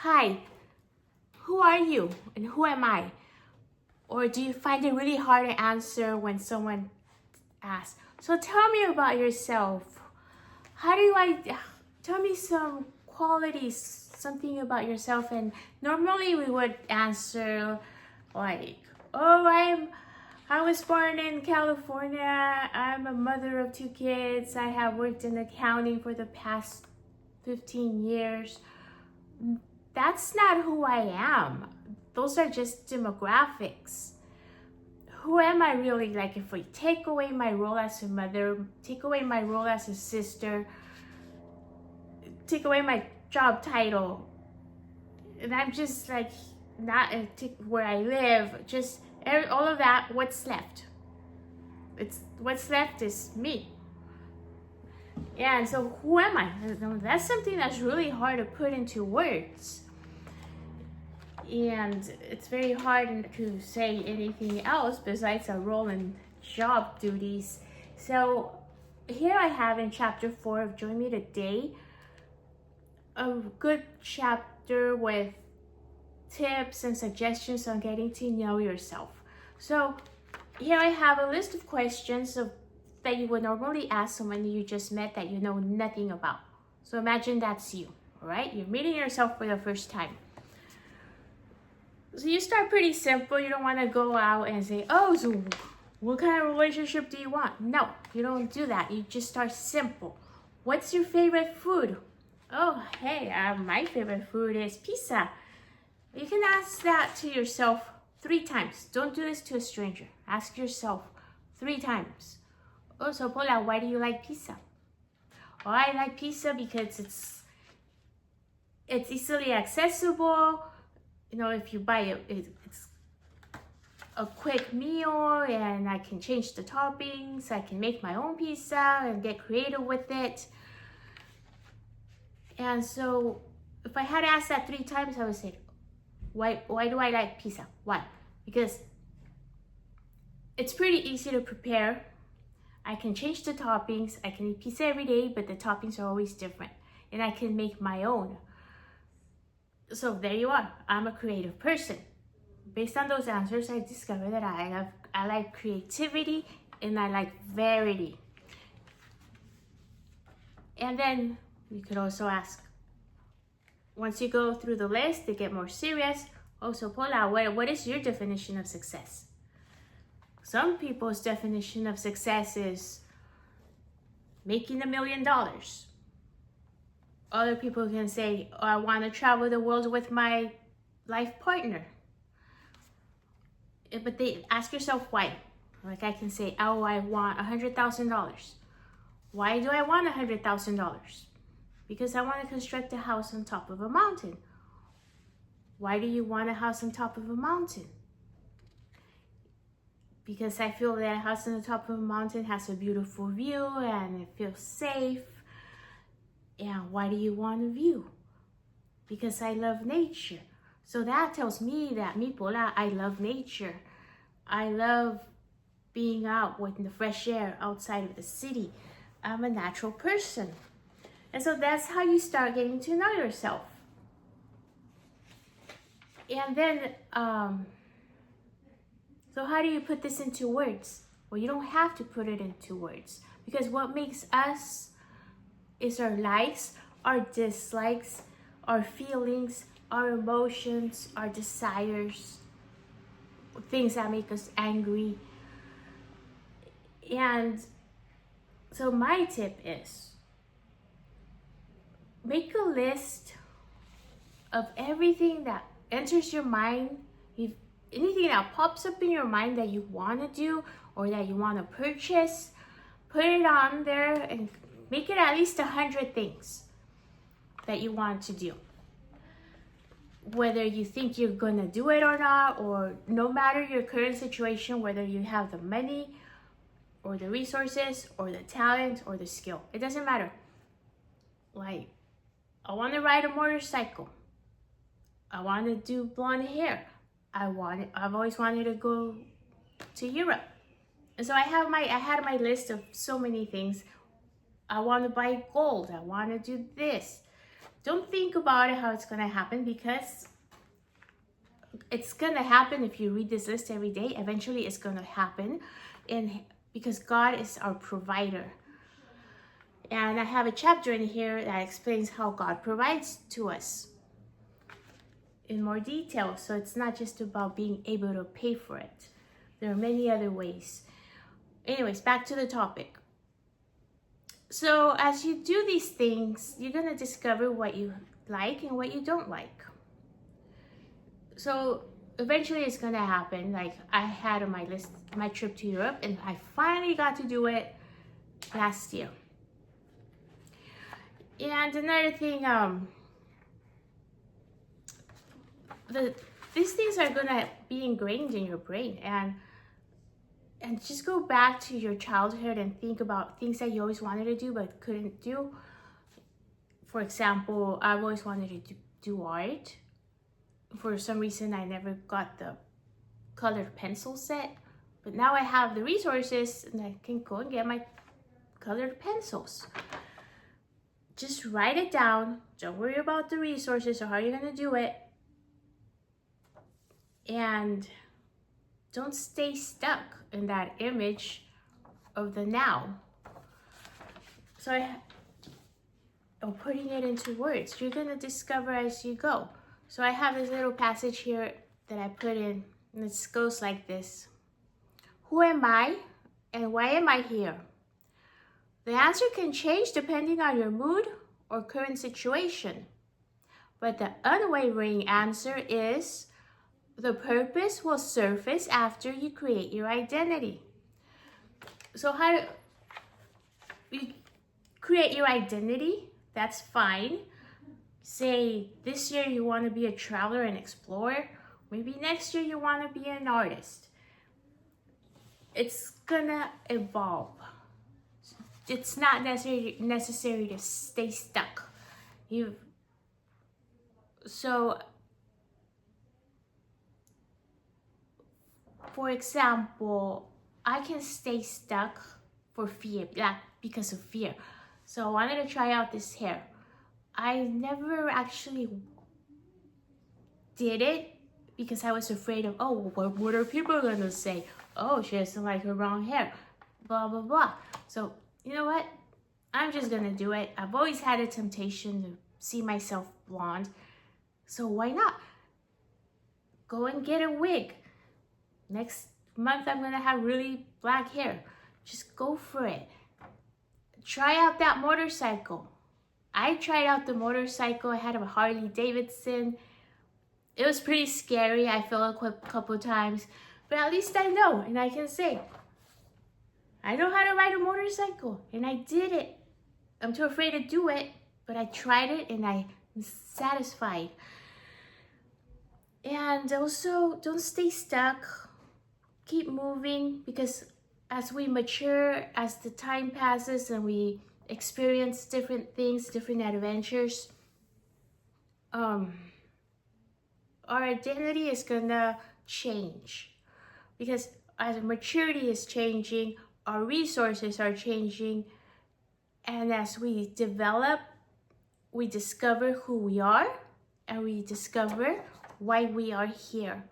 Hi, who are you and who am I? Or do you find it really hard to answer when someone asks? So tell me about yourself. Tell me some qualities, something about yourself. And normally we would answer like, oh, I was born in California. I'm a mother of 2 kids. I have worked in accounting for the past 15 years. That's not who I am. Those are just demographics. Who am I really? Like, if we take away my role as a mother, take away my role as a sister, take away my job title, and I'm just like not where I live, just all of that, what's left? What's left is me. And so who am I? That's something that's really hard to put into words. And it's very hard to say anything else besides our role and job duties. So here I have in chapter 4 of Join Me Today, a good chapter with tips and suggestions on getting to know yourself. So here I have a list of questions that you would normally ask someone you just met that you know nothing about. So imagine that's you, all right? You're meeting yourself for the first time. So you start pretty simple. You don't want to go out and say, oh, so what kind of relationship do you want? No, you don't do that. You just start simple. What's your favorite food? Oh, hey, my favorite food is pizza. You can ask that to yourself 3 times. Don't do this to a stranger. Ask yourself 3 times. Oh, so Paula, why do you like pizza? Oh, I like pizza because it's easily accessible. You know, if you buy it, it's a quick meal, and I can change the toppings. I can make my own pizza and get creative with it. And so if I had asked that 3 times, I would say, why do I like pizza? Why? Because it's pretty easy to prepare. I can change the toppings. I can eat pizza every day, but the toppings are always different. And I can make my own. So there you are. I'm a creative person. Based on those answers, I discovered that I like creativity and I like variety. And then you could also ask, once you go through the list, to get more serious, so Paula, what is your definition of success? Some people's definition of success is making $1 million. Other people can say, oh, I want to travel the world with my life partner. But they ask yourself why. Like I can say, oh, I want $100,000. Why do I want $100,000? Because I want to construct a house on top of a mountain. Why do you want a house on top of a mountain? Because I feel that a house on the top of a mountain has a beautiful view and it feels safe. And why do you want a view? Because I love nature. So that tells me that Paula, I love nature. I love being out with the fresh air outside of the city. I'm a natural person. And so that's how you start getting to know yourself. And then, so how do you put this into words? Well, you don't have to put it into words, because what makes us is our likes, our dislikes, our feelings, our emotions, our desires, things that make us angry. And so my tip is, make a list of everything that enters your mind, anything that pops up in your mind that you want to do or that you want to purchase. Put it on there and make it at least 100 things that you want to do. Whether you think you're going to do it or not, or no matter your current situation, whether you have the money or the resources or the talent or the skill, it doesn't matter. Like, I want to ride a motorcycle. I want to do blonde hair. I've always wanted to go to Europe. And so I had my list of so many things. I want to buy gold. I want to do this. don't think about it how it's going to happen, because it's going to happen. If you read this list every day, eventually it's going to happen, and because God is our provider. And I have a chapter in here that explains how God provides to us in more detail. So it's not just about being able to pay for it. There are many other ways. Anyways, back to the topic. So as you do these things, you're going to discover what you like and what you don't like. So eventually it's going to happen. Like I had on my list my trip to Europe, and I finally got to do it last year. And another thing, these things are gonna be ingrained in your brain, and just go back to your childhood and think about things that you always wanted to do but couldn't do. For example, I've always wanted to do art. For some reason, I never got the colored pencil set, but now I have the resources and I can go and get my colored pencils. Just write it down. Don't worry about the resources or how you're gonna do it. And don't stay stuck in that image of the now. So I'm putting it into words. You're gonna discover as you go. So I have this little passage here that I put in, and it goes like this. Who am I and why am I here? The answer can change depending on your mood or current situation. But the unwavering answer is the purpose will surface after you create your identity. So how do you create your identity? That's fine. Say this year you want to be a traveler and explorer. Maybe next year you want to be an artist. It's gonna evolve. It's not necessary to stay stuck. So, for example, I can stay stuck for fear, because of fear. So I wanted to try out this hair. I never actually did it because I was afraid of, oh, what are people gonna say? Oh, she has like her wrong hair, blah, blah, blah. So, you know what? I'm just gonna do it. I've always had a temptation to see myself blonde. So why not? Go and get a wig. Next month, I'm gonna have really black hair. Just go for it. Try out that motorcycle. I tried out the motorcycle. I had a Harley Davidson. It was pretty scary. I fell a couple times, but at least I know, and I can say, I know how to ride a motorcycle, and I did it. I'm too afraid to do it, but I tried it, and I'm satisfied. And also, don't stay stuck. Keep moving, because as we mature, as the time passes, and we experience different things, different adventures, our identity is gonna change, because as maturity is changing, our resources are changing, and as we develop, we discover who we are, and we discover why we are here.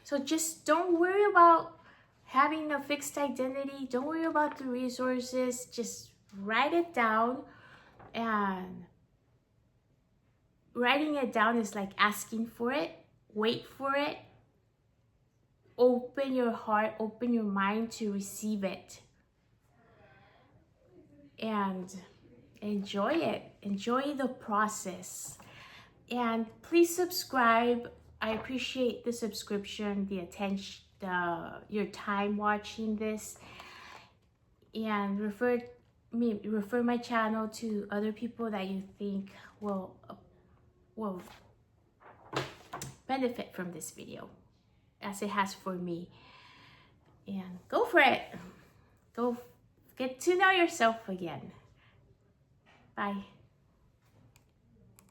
So just don't worry about having a fixed identity. Don't worry about the resources. Just write it down. And writing it down is like asking for it. Wait for it. Open your heart, open your mind to receive it. And enjoy it. Enjoy the process. And please subscribe. I appreciate the subscription, the attention, your time watching this. And refer my channel to other people that you think will benefit from this video, as it has for me. And go for it. Go get to know yourself again. Bye.